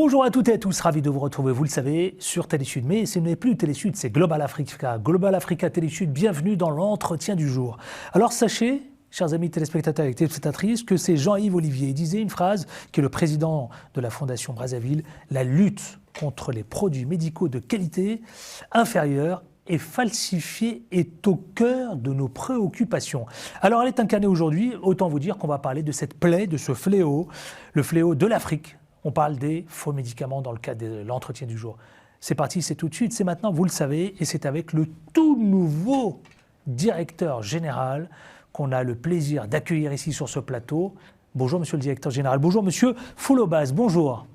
Bonjour à toutes et à tous, ravi de vous retrouver, vous le savez, sur Télésud. Mais ce n'est plus Télésud, c'est Global Africa. Global Africa Télésud, bienvenue dans l'entretien du jour. Alors sachez, chers amis téléspectateurs et téléspectatrices, que c'est Jean-Yves Olivier. Il disait une phrase qui est le président de la Fondation Brazzaville, la lutte contre les produits médicaux de qualité inférieure et falsifiée est au cœur de nos préoccupations. Alors elle est incarnée aujourd'hui, autant vous dire qu'on va parler de cette plaie, de ce fléau, le fléau de l'Afrique. On parle des faux médicaments dans le cadre de l'entretien du jour. C'est parti, c'est tout de suite, c'est maintenant, vous le savez, et c'est avec le tout nouveau directeur général qu'on a le plaisir d'accueillir ici sur ce plateau. Bonjour monsieur le directeur général, bonjour monsieur Foulobas, bonjour.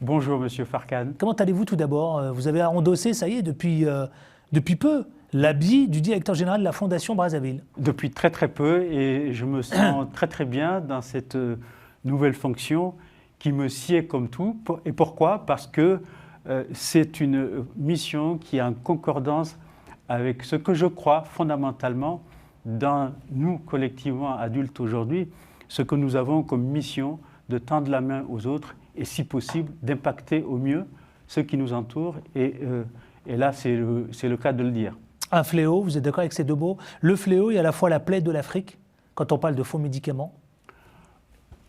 Bonjour monsieur Farkan. Comment allez-vous tout d'abord? Vous avez endossé, ça y est, depuis peu, l'habit du directeur général de la Fondation Brazzaville. Depuis très très peu, et je me sens très très bien dans cette nouvelle fonction qui me sied comme tout. Et pourquoi? Parce que c'est une mission qui est en concordance avec ce que je crois fondamentalement dans nous, collectivement adultes aujourd'hui, ce que nous avons comme mission de tendre la main aux autres et si possible d'impacter au mieux ceux qui nous entourent. Et là, c'est le cas de le dire. Un fléau, vous êtes d'accord avec ces deux mots? Le fléau et à la fois la plaie de l'Afrique, quand on parle de faux médicaments.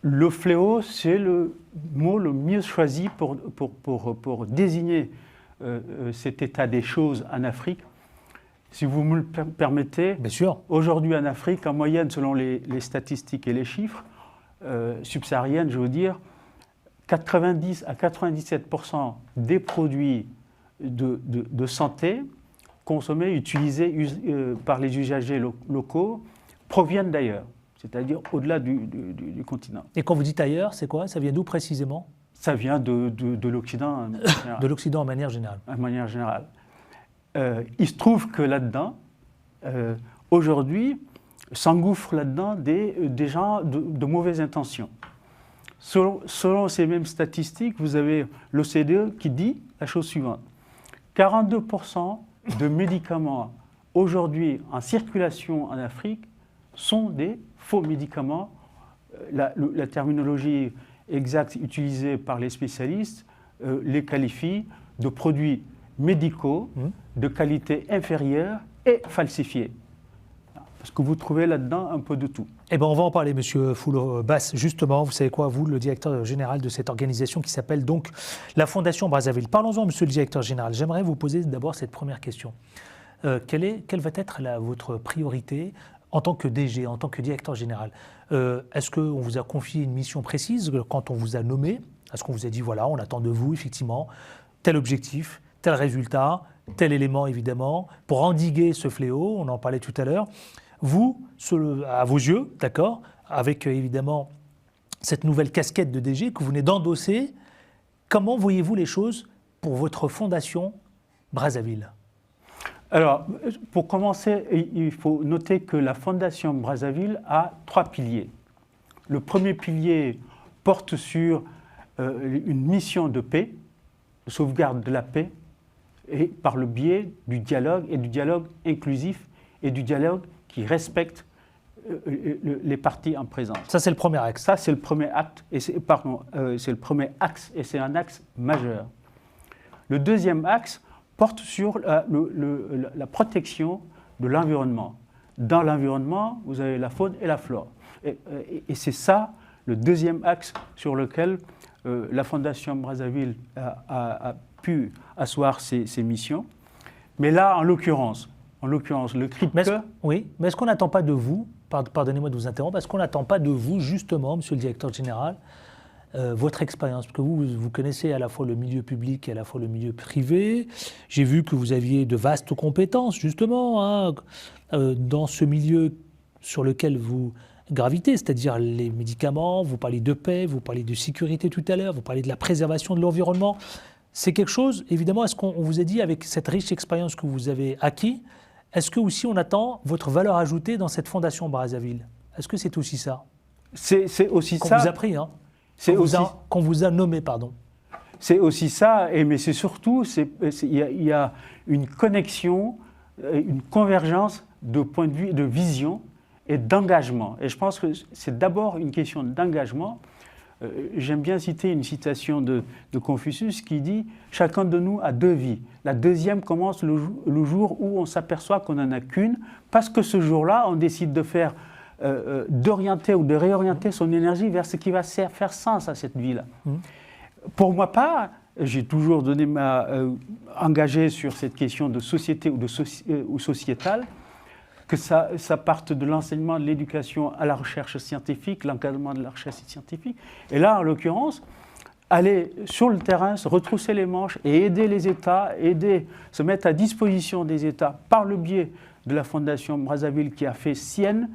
Le fléau, c'est le mot le mieux choisi pour désigner cet état des choses en Afrique. Si vous me le permettez, bien sûr. Aujourd'hui en Afrique, en moyenne, selon les statistiques et les chiffres subsahariennes, je veux dire, 90 à 97% des produits de santé consommés, utilisés par les usagers locaux proviennent d'ailleurs. C'est-à-dire au-delà du continent. Et quand vous dites ailleurs, c'est quoi? Ça vient d'où précisément? Ça vient de l'Occident. De l'Occident en manière générale. En manière générale. Il se trouve que là-dedans, aujourd'hui, s'engouffrent là-dedans des gens de mauvaises intentions. Selon ces mêmes statistiques, vous avez l'OCDE qui dit la chose suivante. 42% de médicaments aujourd'hui en circulation en Afrique sont des faux médicaments. La terminologie exacte utilisée par les spécialistes les qualifie de produits médicaux de qualité inférieure et falsifiés. Parce que vous trouvez là-dedans un peu de tout. Eh bien, on va en parler, monsieur Foulobas. Justement, vous savez quoi, vous, le directeur général de cette organisation qui s'appelle donc la Fondation Brazzaville. Parlons-en, monsieur le directeur général. J'aimerais vous poser d'abord cette première question. Quelle va être votre priorité en tant que DG, en tant que directeur général? Est-ce qu'on vous a confié une mission précise quand on vous a nommé? Est-ce qu'on vous a dit, voilà, on attend de vous, effectivement, tel objectif, tel résultat, tel élément, évidemment, pour endiguer ce fléau, on en parlait tout à l'heure. Vous, à vos yeux, d'accord, avec évidemment cette nouvelle casquette de DG que vous venez d'endosser, comment voyez-vous les choses pour votre fondation Brazzaville? Alors, pour commencer, il faut noter que la Fondation Brazzaville a 3 piliers. Le premier pilier porte sur une mission de paix, de sauvegarde de la paix, et par le biais du dialogue inclusif et du dialogue qui respecte les parties en présence. Ça, c'est le premier axe. Ça, c'est le premier acte, c'est le premier axe, et c'est un axe majeur. Le deuxième axe porte sur la protection de l'environnement. Dans l'environnement, vous avez la faune et la flore. Et c'est ça, le deuxième axe sur lequel la Fondation Brazzaville a pu asseoir ses missions. Mais là, en l'occurrence, le cri de cœur... Oui, mais est-ce qu'on n'attend pas de vous, pardonnez-moi de vous interrompre, est-ce qu'on n'attend pas de vous, justement, monsieur le directeur général, votre expérience, parce que vous connaissez à la fois le milieu public et à la fois le milieu privé. J'ai vu que vous aviez de vastes compétences, justement, dans ce milieu sur lequel vous gravitez, c'est-à-dire les médicaments, vous parlez de paix, vous parlez de sécurité tout à l'heure, vous parlez de la préservation de l'environnement. C'est quelque chose, évidemment, est-ce qu'on vous a dit, avec cette riche expérience que vous avez acquis, est-ce que aussi on attend votre valeur ajoutée dans cette Fondation Brazzaville? Est-ce que c'est aussi ça? C'est aussi ça. Qu'on vous a pris, hein? Qu'on vous a nommé, pardon. C'est aussi ça, mais c'est surtout, il y a une connexion, une convergence de point de vue, de vision et d'engagement. Et je pense que c'est d'abord une question d'engagement. j'aime bien citer une citation de Confucius qui dit « Chacun de nous a 2 vies. La deuxième commence le jour où on s'aperçoit qu'on n'en a qu'une, parce que ce jour-là, on décide d'orienter ou de réorienter son énergie vers ce qui va faire sens à cette vie-là. Pour moi, j'ai toujours engagé sur cette question de société ou sociétale, que ça parte de l'enseignement, de l'éducation à la recherche scientifique, l'encadrement de la recherche scientifique. Et là, en l'occurrence, aller sur le terrain, se retrousser les manches et aider les États, se mettre à disposition des États par le biais de la Fondation Brazzaville qui a fait sienne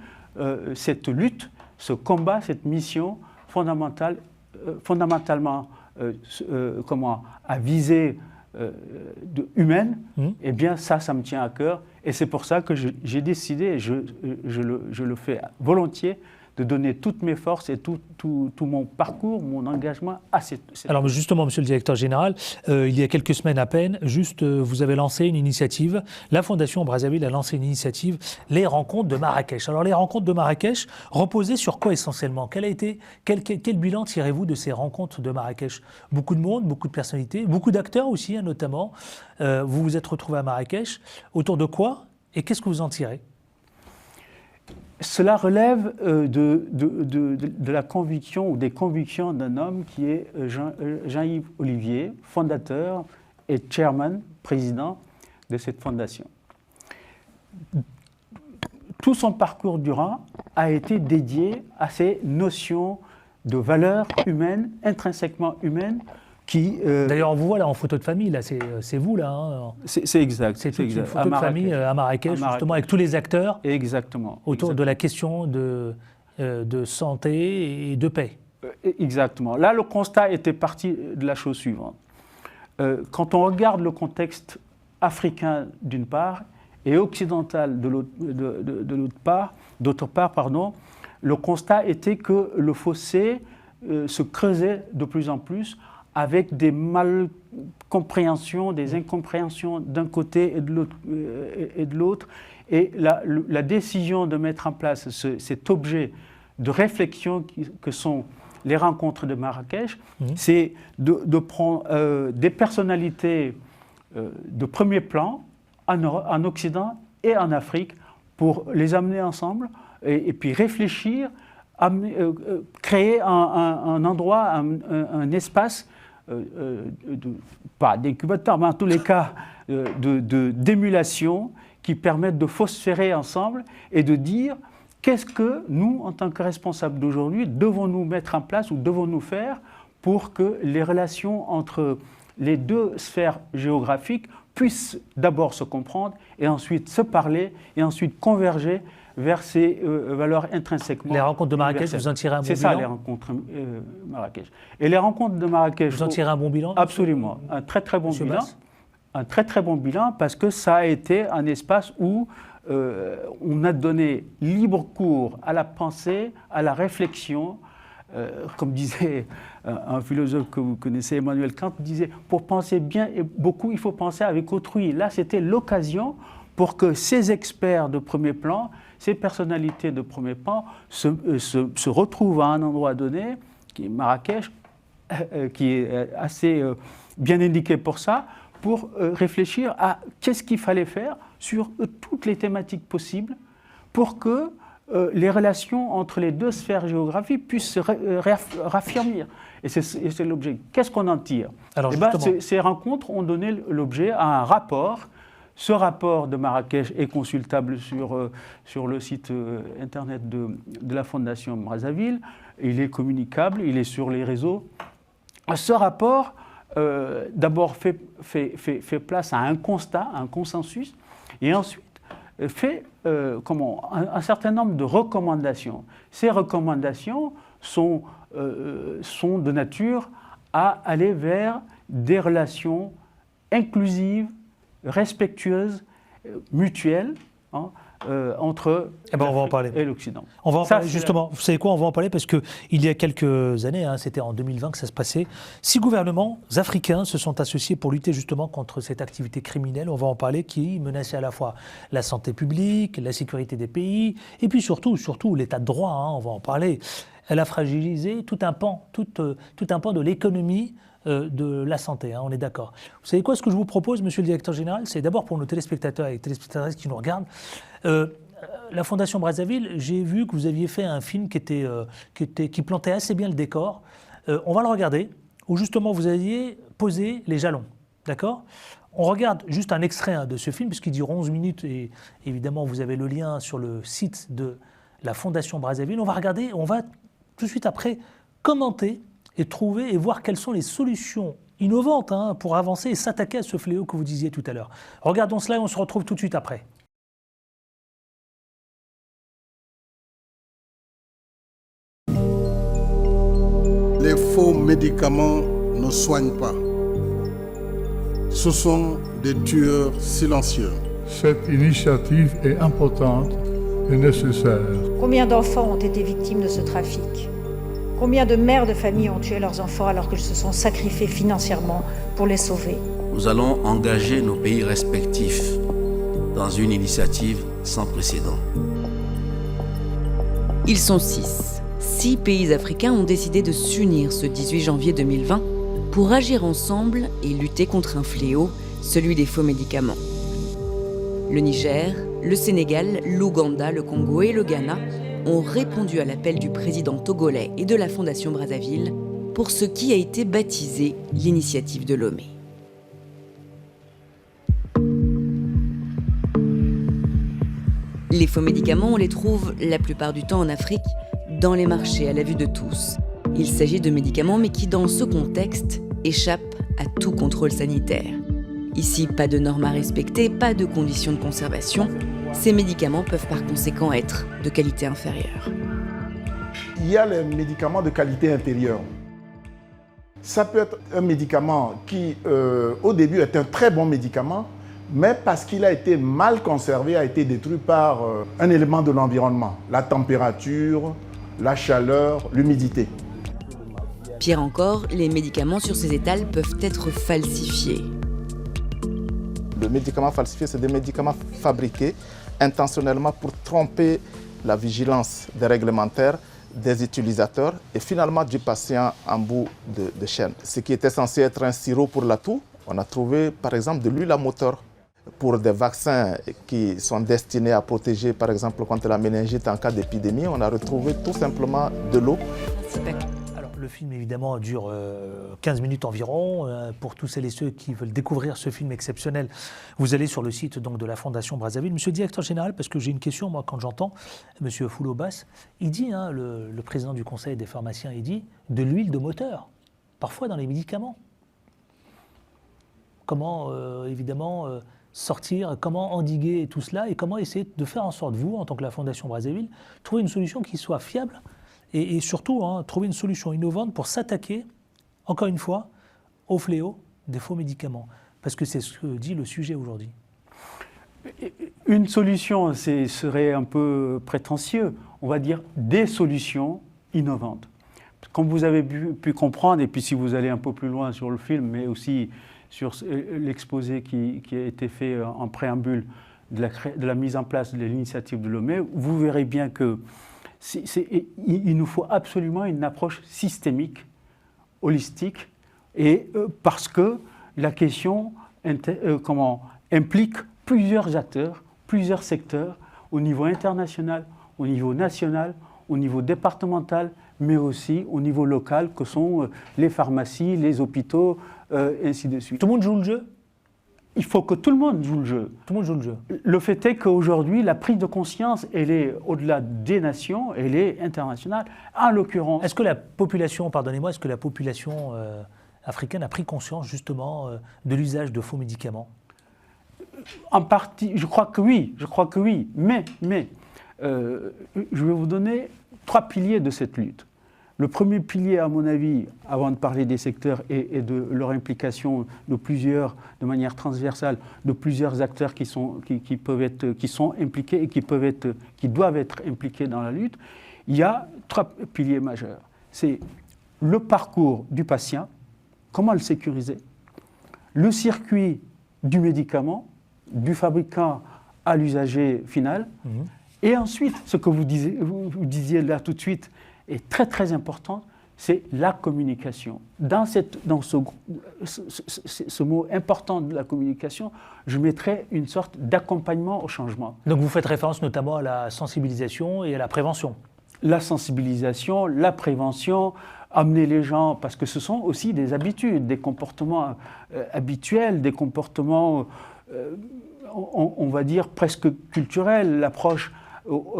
cette lutte, ce combat, cette mission fondamentalement à visée humaine, eh bien ça me tient à cœur. Et c'est pour ça que j'ai décidé, et je le fais volontiers, de donner toutes mes forces et tout mon parcours, mon engagement à cette... Alors justement, monsieur le directeur général, il y a quelques semaines à peine, vous avez lancé une initiative, la Fondation Brazzaville a lancé une initiative, les rencontres de Marrakech. Alors les rencontres de Marrakech reposaient sur quoi essentiellement ? Quel bilan tirez-vous de ces rencontres de Marrakech ? Beaucoup de monde, beaucoup de personnalités, beaucoup d'acteurs aussi, hein, notamment. Vous vous êtes retrouvés à Marrakech. Autour de quoi ? Et qu'est-ce que vous en tirez ? Cela relève de la conviction ou des convictions d'un homme qui est Jean-Yves Olivier, fondateur et chairman, président de cette fondation. Tout son parcours durant a été dédié à ces notions de valeurs humaines, intrinsèquement humaines, D'ailleurs, on vous voit là en photo de famille, là, c'est vous là. Hein. C'est exact. C'est une photo de famille à Marrakech, justement, avec tous les acteurs. Exactement. Autour de la question de santé et de paix. Exactement. Là, le constat était parti de la chose suivante. Quand on regarde le contexte africain d'une part et occidental d'autre part, le constat était que le fossé se creusait de plus en plus, avec des malcompréhensions, des incompréhensions d'un côté et de l'autre. Et la décision de mettre en place cet objet de réflexion que sont les rencontres de Marrakech, c'est de prendre des personnalités de premier plan en Occident et en Afrique pour les amener ensemble et puis réfléchir, créer un endroit, un espace, pas d'incubateur, mais en tous les cas d'émulation qui permettent de phosphérer ensemble et de dire qu'est-ce que nous, en tant que responsables d'aujourd'hui, devons-nous mettre en place ou devons-nous faire pour que les relations entre les deux sphères géographiques puissent d'abord se comprendre et ensuite se parler et ensuite converger vers ces valeurs intrinsèquement. Les rencontres de Marrakech, vous en tirez un bon bilan ? C'est ça, les rencontres Marrakech. Et les rencontres de Marrakech... Vous en tirez un bon bilan ? Absolument. Un très très bon bilan. Un très très bon bilan parce que ça a été un espace où on a donné libre cours à la pensée, à la réflexion. Comme disait un philosophe que vous connaissez, Emmanuel Kant, disait « Pour penser bien et beaucoup, il faut penser avec autrui ». Là, c'était l'occasion pour que ces experts de premier plan, ces personnalités de premier plan se retrouvent à un endroit donné, qui est Marrakech, qui est assez bien indiqué pour ça, pour réfléchir à qu'est-ce qu'il fallait faire sur toutes les thématiques possibles pour que les relations entre les deux sphères géographiques puissent se raffermir. Et c'est l'objet. Qu'est-ce qu'on en tire ? Alors, ces rencontres ont donné l'objet à un rapport. Ce rapport de Marrakech est consultable sur le site internet de la Fondation Brazzaville. Il est communicable, il est sur les réseaux. Ce rapport, d'abord, fait place à un constat, un consensus, et ensuite fait un certain nombre de recommandations. Ces recommandations sont de nature à aller vers des relations inclusives, respectueuses, mutuelles, entre l'Afrique et l'Occident. On va en parler justement. Vous savez quoi, on va en parler parce qu'il y a quelques années, c'était en 2020 que ça se passait, 6 gouvernements africains se sont associés pour lutter justement contre cette activité criminelle, on va en parler, qui menaçait à la fois la santé publique, la sécurité des pays, et puis surtout l'état de droit, on va en parler. elle a fragilisé tout un pan de l'économie de la santé, hein, on est d'accord. Vous savez quoi, ce que je vous propose, monsieur le directeur général, c'est d'abord pour nos téléspectateurs et téléspectatrices qui nous regardent, la Fondation Brazzaville, j'ai vu que vous aviez fait un film qui plantait assez bien le décor. On va le regarder, où justement vous aviez posé les jalons, d'accord ? On regarde juste un extrait de ce film, puisqu'il dure 11 minutes, et évidemment vous avez le lien sur le site de la Fondation Brazzaville. On va regarder, on va tout de suite après commenter et trouver et voir quelles sont les solutions innovantes pour avancer et s'attaquer à ce fléau que vous disiez tout à l'heure. Regardons cela et on se retrouve tout de suite après. Les faux médicaments ne soignent pas. Ce sont des tueurs silencieux. Cette initiative est importante et nécessaire. Combien d'enfants ont été victimes de ce trafic ? Combien de mères de famille ont tué leurs enfants alors qu'ils se sont sacrifiés financièrement pour les sauver ? Nous allons engager nos pays respectifs dans une initiative sans précédent. Ils sont 6. 6 pays africains ont décidé de s'unir ce 18 janvier 2020 pour agir ensemble et lutter contre un fléau, celui des faux médicaments. Le Niger, le Sénégal, l'Ouganda, le Congo et le Ghana ont répondu à l'appel du président togolais et de la Fondation Brazzaville pour ce qui a été baptisé l'initiative de Lomé. Les faux médicaments, on les trouve la plupart du temps en Afrique, dans les marchés à la vue de tous. Il s'agit de médicaments mais qui, dans ce contexte, échappent à tout contrôle sanitaire. Ici, pas de normes à respecter, pas de conditions de conservation. Ces médicaments peuvent par conséquent être de qualité inférieure. Il y a les médicaments de qualité inférieure. Ça peut être un médicament qui, au début, est un très bon médicament, mais parce qu'il a été mal conservé, a été détruit par un élément de l'environnement, la température, la chaleur, l'humidité. Pire encore, les médicaments sur ces étals peuvent être falsifiés. Les médicaments falsifiés, c'est des médicaments fabriqués intentionnellement pour tromper la vigilance des réglementaires, des utilisateurs et finalement du patient en bout de chaîne. Ce qui était censé être un sirop pour la toux, on a trouvé par exemple de l'huile à moteur. Pour des vaccins qui sont destinés à protéger par exemple contre la méningite en cas d'épidémie, on a retrouvé tout simplement de l'eau. Alors le film évidemment dure 15 minutes environ. Pour tous celles et ceux qui veulent découvrir ce film exceptionnel, vous allez sur le site donc, de la Fondation Brazzaville. Monsieur le directeur général, parce que j'ai une question, moi quand j'entends Monsieur Foulobas, il dit, le président du conseil des pharmaciens, il dit de l'huile de moteur, parfois dans les médicaments. Comment évidemment sortir, comment endiguer tout cela et comment essayer de faire en sorte, vous, en tant que la Fondation Brazzaville, trouver une solution qui soit fiable et surtout trouver une solution innovante pour s'attaquer, encore une fois, au fléau des faux médicaments. Parce que c'est ce que dit le sujet aujourd'hui. Une solution, serait un peu prétentieux, on va dire des solutions innovantes. Comme vous avez pu comprendre, et puis si vous allez un peu plus loin sur le film, mais aussi sur l'exposé qui a été fait en préambule de la mise en place de l'initiative de Lomé, vous verrez bien que il nous faut absolument une approche systémique, holistique, et parce que la question implique plusieurs acteurs, plusieurs secteurs, au niveau international, au niveau national, au niveau départemental, mais aussi au niveau local, que sont les pharmacies, les hôpitaux, ainsi de suite. Tout le monde joue le jeu ? Il faut que tout le monde joue le jeu. Tout le monde joue le jeu. Le fait est qu'aujourd'hui, la prise de conscience, elle est au-delà des nations, elle est internationale. En l'occurrence... Est-ce que la population, pardonnez-moi, est-ce que la population africaine a pris conscience justement de l'usage de faux médicaments ? En partie, je crois que oui. Mais je vais vous donner 3 piliers de cette lutte. Le premier pilier, à mon avis, avant de parler des secteurs et de leur implication de manière transversale, de plusieurs acteurs qui sont impliqués et qui doivent être impliqués dans la lutte, il y a 3 piliers majeurs. C'est le parcours du patient, comment le sécuriser, le circuit du médicament, du fabricant à l'usager final, et ensuite, ce que vous disiez là tout de suite, est très très importante, c'est la communication. Dans ce mot important de la communication, je mettrais une sorte d'accompagnement au changement. Donc vous faites référence notamment à la sensibilisation et à la prévention. La sensibilisation, la prévention, amener les gens, parce que ce sont aussi des habitudes, des comportements habituels, des comportements, on va dire, presque culturels, l'approche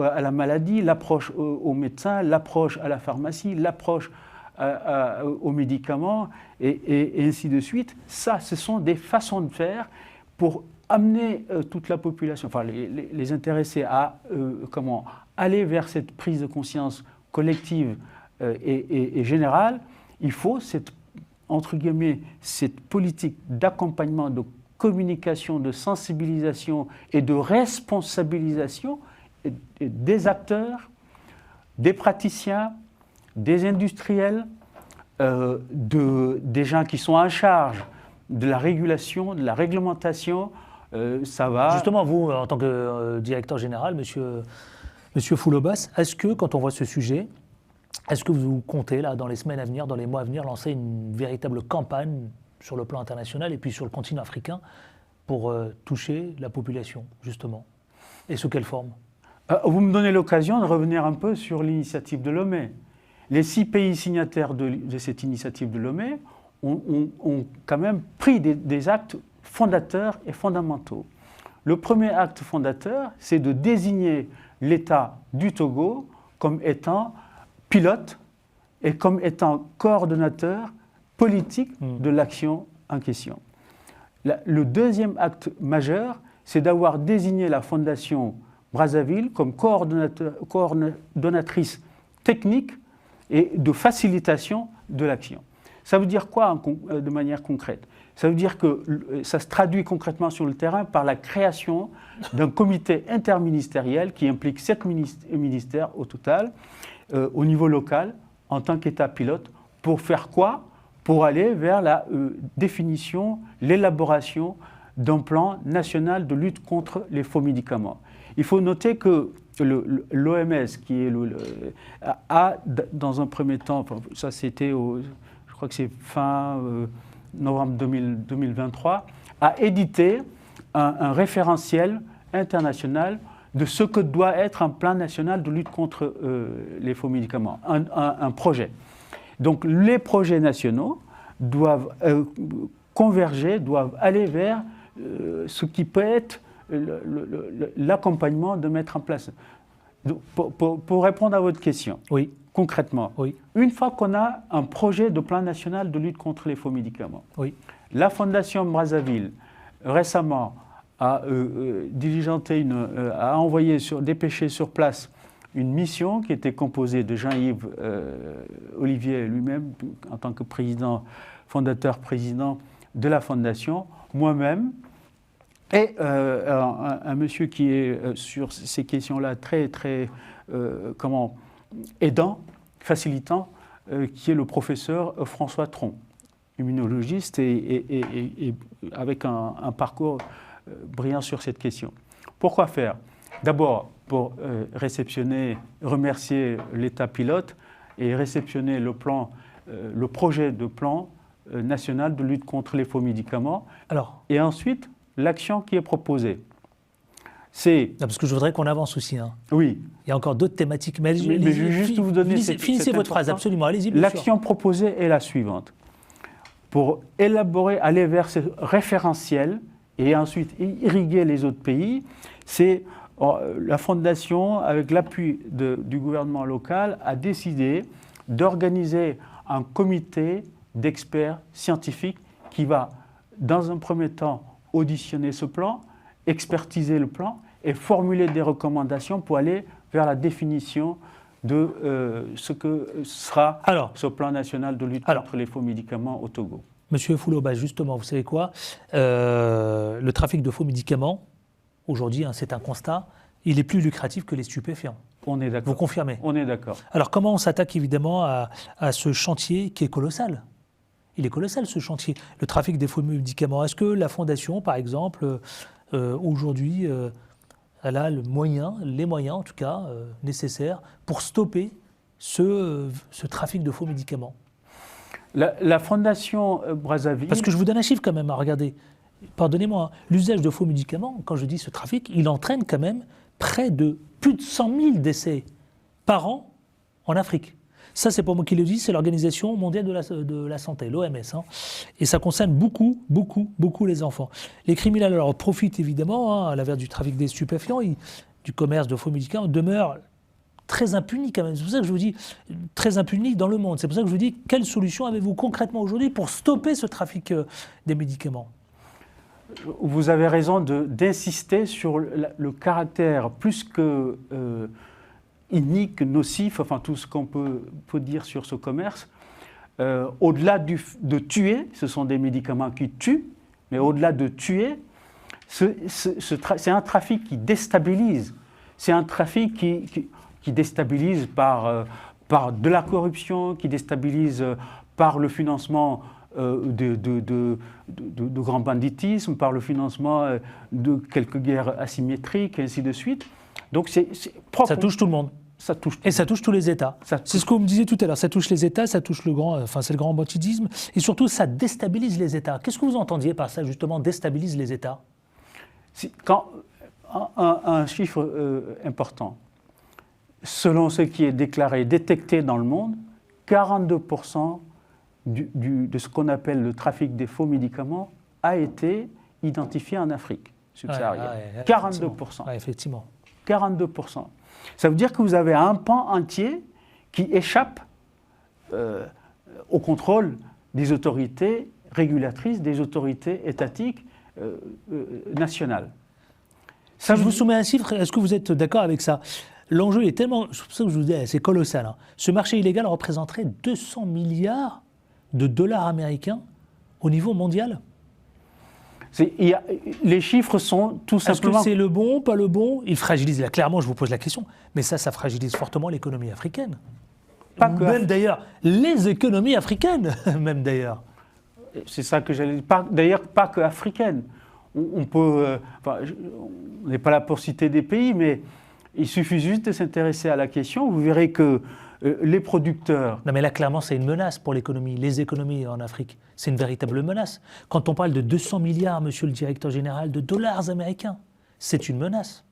à la maladie, l'approche au médecin, l'approche à la pharmacie, l'approche aux médicaments, et ainsi de suite. Ça, ce sont des façons de faire pour amener toute la population, enfin les intéressés à aller vers cette prise de conscience collective et générale. Il faut entre guillemets, cette politique d'accompagnement, de communication, de sensibilisation et de responsabilisation des acteurs, des praticiens, des industriels, des gens qui sont en charge de la régulation, de la réglementation. Ça va. Justement, vous, en tant que directeur général, monsieur Foulobas, est-ce que, quand on voit ce sujet, est-ce que vous comptez, là, dans les semaines à venir, dans les mois à venir, lancer une véritable campagne sur le plan international et puis sur le continent africain pour toucher la population, justement? Et sous quelle forme? Vous me donnez l'occasion de revenir un peu sur l'initiative de Lomé. Les 6 pays signataires de cette initiative de Lomé ont quand même pris des actes fondateurs et fondamentaux. Le premier acte fondateur, c'est de désigner l'État du Togo comme étant pilote et comme étant coordonnateur politique de l'action en question. Le deuxième acte majeur, c'est d'avoir désigné la Fondation Brazzaville comme coordonnatrice technique et de facilitation de l'action. Ça veut dire quoi de manière concrète? Ça veut dire que ça se traduit concrètement sur le terrain par la création d'un comité interministériel qui implique 7 ministères au total, au niveau local, en tant qu'État pilote, pour faire quoi? Pour aller vers la définition, l'élaboration d'un plan national de lutte contre les faux médicaments. Il faut noter que l'OMS, qui est a dans un premier temps, ça c'était, je crois que c'est fin novembre 2023, a édité un référentiel international de ce que doit être un plan national de lutte contre les faux médicaments, un projet. Donc les projets nationaux doivent converger, doivent aller vers ce qui peut être l'accompagnement de mettre en place. Donc, pour répondre à votre question, oui. Concrètement, oui. Une fois qu'on a un projet de plan national de lutte contre les faux médicaments, oui. La Fondation Brazzaville récemment a diligenté, a envoyé, dépêché sur place une mission qui était composée de Jean-Yves Olivier lui-même, en tant que fondateur-président de la Fondation, moi-même, et un monsieur qui est sur ces questions-là très, très, aidant, facilitant, qui est le professeur François Tron, immunologiste et avec un parcours brillant sur cette question. Pourquoi faire? D'abord, pour remercier l'État pilote et réceptionner le projet de plan national de lutte contre les faux médicaments. Alors, et ensuite, l'action qui est proposée. Parce que je voudrais qu'on avance aussi. Hein. Oui. Il y a encore d'autres thématiques. Mais je vais juste vous donner finissez votre phrase, absolument. Allez-y. L'action proposée est la suivante. Pour élaborer, aller vers ce référentiel et ensuite irriguer les autres pays, c'est la Fondation, avec l'appui du gouvernement local, a décidé d'organiser un comité d'experts scientifiques qui va, dans un premier temps, auditionner ce plan, expertiser le plan et formuler des recommandations pour aller vers la définition de ce que sera ce plan national de lutte contre les faux médicaments au Togo. Monsieur Foulobas, justement, vous savez quoi? Le trafic de faux médicaments, aujourd'hui, c'est un constat, il est plus lucratif que les stupéfiants. On est d'accord. Vous confirmez? On est d'accord. Alors comment on s'attaque évidemment à ce chantier qui est colossal? Il est colossal ce chantier, le trafic des faux médicaments. Est-ce que la Fondation, par exemple, aujourd'hui, elle a les moyens en tout cas, nécessaires pour stopper ce trafic de faux médicaments? La Fondation Brazzaville... Parce que je vous donne un chiffre quand même, hein, regardez, pardonnez-moi, hein, l'usage de faux médicaments, quand je dis ce trafic, il entraîne quand même près de plus de 100 000 décès par an en Afrique. Ça, c'est pas moi qui le dis, c'est l'Organisation mondiale de la santé, l'OMS. Hein. Et ça concerne beaucoup, beaucoup, beaucoup les enfants. Les criminels alors profitent évidemment, hein, à l'inverse du trafic des stupéfiants, du commerce de faux médicaments, demeurent très impunis quand même. C'est pour ça que je vous dis, très impunis dans le monde. C'est pour ça que je vous dis, quelle solution avez-vous concrètement aujourd'hui pour stopper ce trafic des médicaments? Vous avez raison d'insister sur le caractère plus que inique, nocif, enfin tout ce qu'on peut dire sur ce commerce. Au-delà de tuer, ce sont des médicaments qui tuent, mais au-delà de tuer, c'est un trafic qui déstabilise. C'est un trafic qui déstabilise par de la corruption, qui déstabilise par le financement de grands banditismes, par le financement de quelques guerres asymétriques, et ainsi de suite. Donc c'est propre. Ça touche tout le monde. Ça touche et ça touche tous les États. C'est ce que vous me disiez tout à l'heure. Ça touche les États, ça touche c'est le grand banditisme, et surtout ça déstabilise les États. Qu'est-ce que vous entendiez par ça, justement, déstabilise les États? Quand un chiffre important. Selon ce qui est détecté dans le monde, 42% de ce qu'on appelle le trafic des faux médicaments a été identifié en Afrique subsaharienne. 42%. Ouais, effectivement. 42%. Ça veut dire que vous avez un pan entier qui échappe au contrôle des autorités régulatrices, des autorités étatiques nationales. Si je vous soumets un chiffre, est-ce que vous êtes d'accord avec ça? L'enjeu est tellement, c'est pour ça que je vous dis, c'est colossal. Hein. Ce marché illégal représenterait 200 milliards de dollars américains au niveau mondial. Les chiffres sont tout simplement... Est-ce que c'est le bon, pas le bon? Il fragilise, là, clairement, je vous pose la question, mais ça fragilise fortement l'économie africaine. Même d'ailleurs, les économies africaines, même d'ailleurs. C'est ça que j'allais dire. D'ailleurs, pas que africaines. On peut... on n'est pas là pour citer des pays, mais il suffit juste de s'intéresser à la question. Vous verrez que les producteurs... Non mais là, clairement, c'est une menace pour l'économie, les économies en Afrique. C'est une véritable menace. Quand on parle de 200 milliards, monsieur le directeur général, de dollars américains, c'est une menace.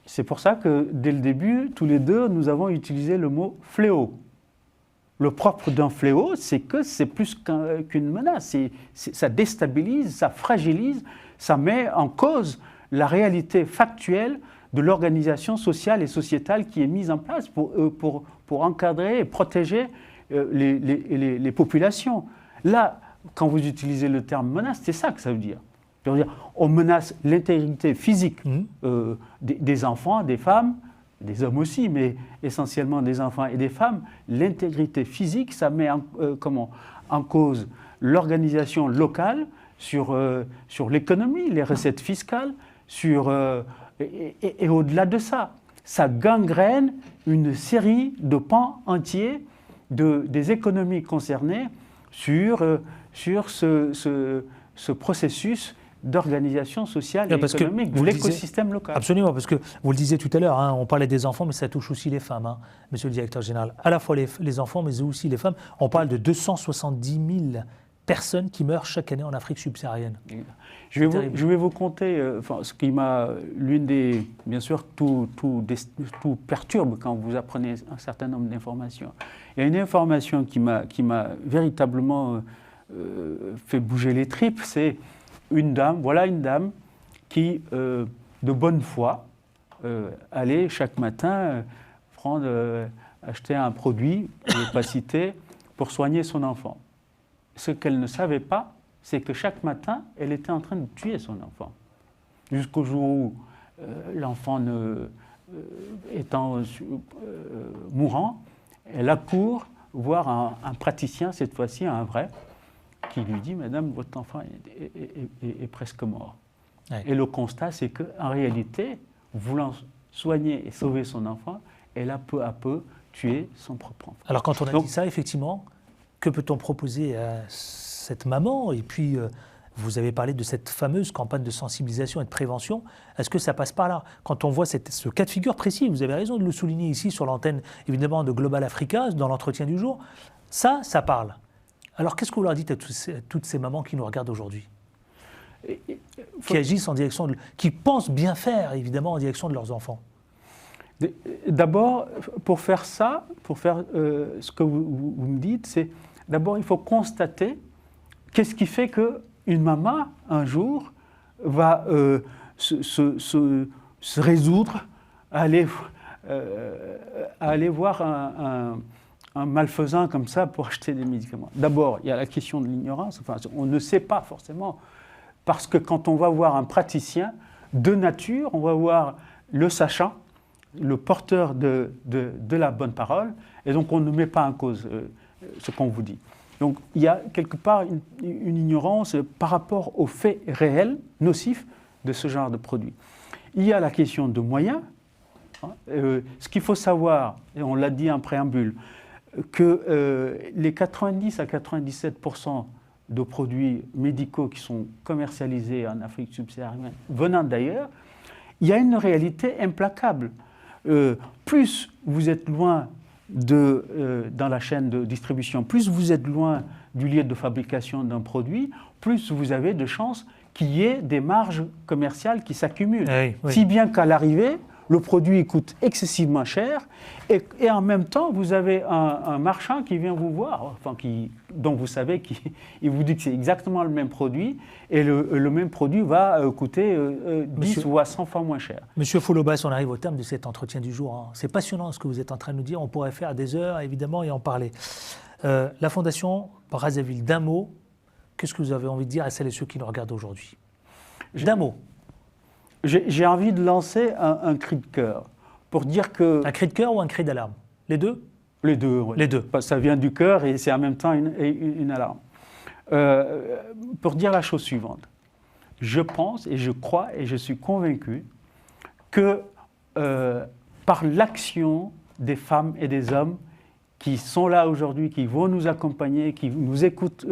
C'est pour ça que, dès le début, tous les deux, nous avons utilisé le mot « fléau ». Le propre d'un fléau, c'est que c'est plus qu'une menace. Ça déstabilise, ça fragilise, ça met en cause la réalité factuelle de l'organisation sociale et sociétale qui est mise en place pour encadrer et protéger les populations. Là, quand vous utilisez le terme menace, c'est ça que ça veut dire. Ça veut dire on menace l'intégrité physique des enfants, des femmes, des hommes aussi, mais essentiellement des enfants et des femmes. L'intégrité physique, ça met en cause l'organisation locale sur l'économie, les recettes fiscales, et au-delà de ça, ça gangrène une série de pans entiers des économies concernées sur ce processus d'organisation sociale et économique de l'écosystème local. Absolument, parce que vous le disiez tout à l'heure, hein, on parlait des enfants, mais ça touche aussi les femmes, hein, monsieur le directeur général. À la fois les enfants, mais aussi les femmes. On parle de 270 000 personnes qui meurent chaque année en Afrique subsaharienne. Je vais vous conter ce qui m'a... Bien sûr, tout perturbe quand vous apprenez un certain nombre d'informations. Il y a une information qui m'a véritablement fait bouger les tripes, c'est une dame qui, de bonne foi, allait chaque matin acheter un produit, je ne vais pas citer, pour soigner son enfant. Ce qu'elle ne savait pas, c'est que chaque matin, elle était en train de tuer son enfant. Jusqu'au jour où l'enfant étant mourant, elle accourt voir un praticien, cette fois-ci un vrai, qui lui dit « Madame, votre enfant est presque mort. Ouais. » Et le constat, c'est qu'en réalité, voulant soigner et sauver son enfant, elle a peu à peu tué son propre enfant. Alors quand on a dit ça, effectivement, que peut-on proposer à cette maman et puis Vous avez parlé de cette fameuse campagne de sensibilisation et de prévention. Est-ce que ça passe par là? Quand on voit ce cas de figure précis, vous avez raison de le souligner ici sur l'antenne évidemment de Global Africa, dans l'entretien du jour, ça parle. Alors qu'est-ce que vous leur dites à toutes ces mamans qui nous regardent aujourd'hui, qui agissent en direction, qui pensent bien faire évidemment en direction de leurs enfants? D'abord, pour faire ça, pour faire ce que vous me dites, c'est d'abord il faut constater qu'est-ce qui fait qu'une maman, un jour, va se résoudre à aller voir un malfaisant comme ça pour acheter des médicaments. D'abord, il y a la question de l'ignorance. Enfin, on ne sait pas forcément, parce que quand on va voir un praticien de nature, on va voir le sachant, le porteur de la bonne parole, et donc on ne met pas en cause ce qu'on vous dit. Donc il y a quelque part une ignorance par rapport aux faits réels, nocifs de ce genre de produit. Il y a la question de moyens. Ce qu'il faut savoir, et on l'a dit en préambule, que les 90 à 97% de produits médicaux qui sont commercialisés en Afrique subsaharienne venant d'ailleurs, il y a une réalité implacable. Plus vous êtes loin dans la chaîne de distribution, plus vous êtes loin du lieu de fabrication d'un produit, plus vous avez de chances qu'il y ait des marges commerciales qui s'accumulent. Oui. Si bien qu'à l'arrivée, le produit coûte excessivement cher et en même temps, vous avez un marchand qui vient vous voir, dont vous savez qu'il vous dit que c'est exactement le même produit et le même produit va coûter 10 ou à 100 fois moins cher. Monsieur Foulobas, on arrive au terme de cet entretien du jour. Hein. C'est passionnant ce que vous êtes en train de nous dire. On pourrait faire des heures, évidemment, et en parler. La Fondation Brazzaville, d'un mot, qu'est-ce que vous avez envie de dire à celles et ceux qui nous regardent aujourd'hui? D'un mot. J'ai envie de lancer un cri de cœur pour dire que... Un cri de cœur ou un cri d'alarme? Les deux? Les deux, oui. Les deux. Ça vient du cœur et c'est en même temps une alarme. Pour dire la chose suivante. Je pense et je crois et je suis convaincu que par l'action des femmes et des hommes qui sont là aujourd'hui, qui vont nous accompagner, qui nous écoutent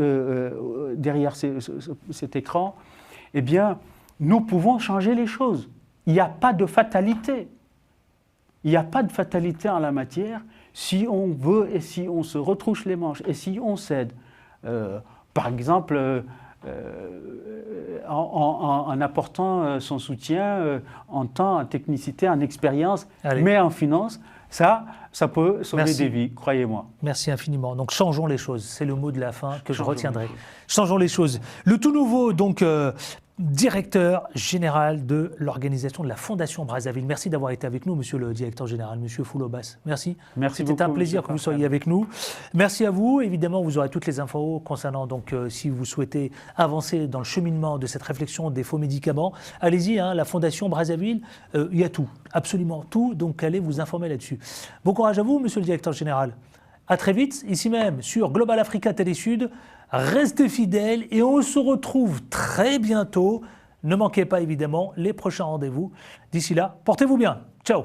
derrière cet écran, eh bien, nous pouvons changer les choses. Il n'y a pas de fatalité. Il n'y a pas de fatalité en la matière si on veut et si on se retrousse les manches et si on cède. Par exemple, en apportant son soutien en temps, en technicité, en expérience, mais en finance, ça peut sauver des vies, croyez-moi. Merci infiniment. Donc changeons les choses, c'est le mot de la fin que je retiendrai. Changeons les choses. Le tout nouveau, donc, directeur général de l'organisation de la Fondation Brazzaville. Merci d'avoir été avec nous, monsieur le directeur général, monsieur Foulobas. Merci. C'était un plaisir que vous soyez avec nous. Merci à vous. Évidemment, vous aurez toutes les infos concernant, donc, si vous souhaitez avancer dans le cheminement de cette réflexion des faux médicaments, allez-y, hein, la Fondation Brazzaville, il y a tout, absolument tout, donc allez vous informer là-dessus. Bon courage à vous, monsieur le directeur général. À très vite, ici même, sur Global Africa Télésud. Restez fidèles et on se retrouve très bientôt. Ne manquez pas évidemment les prochains rendez-vous. D'ici là, portez-vous bien. Ciao.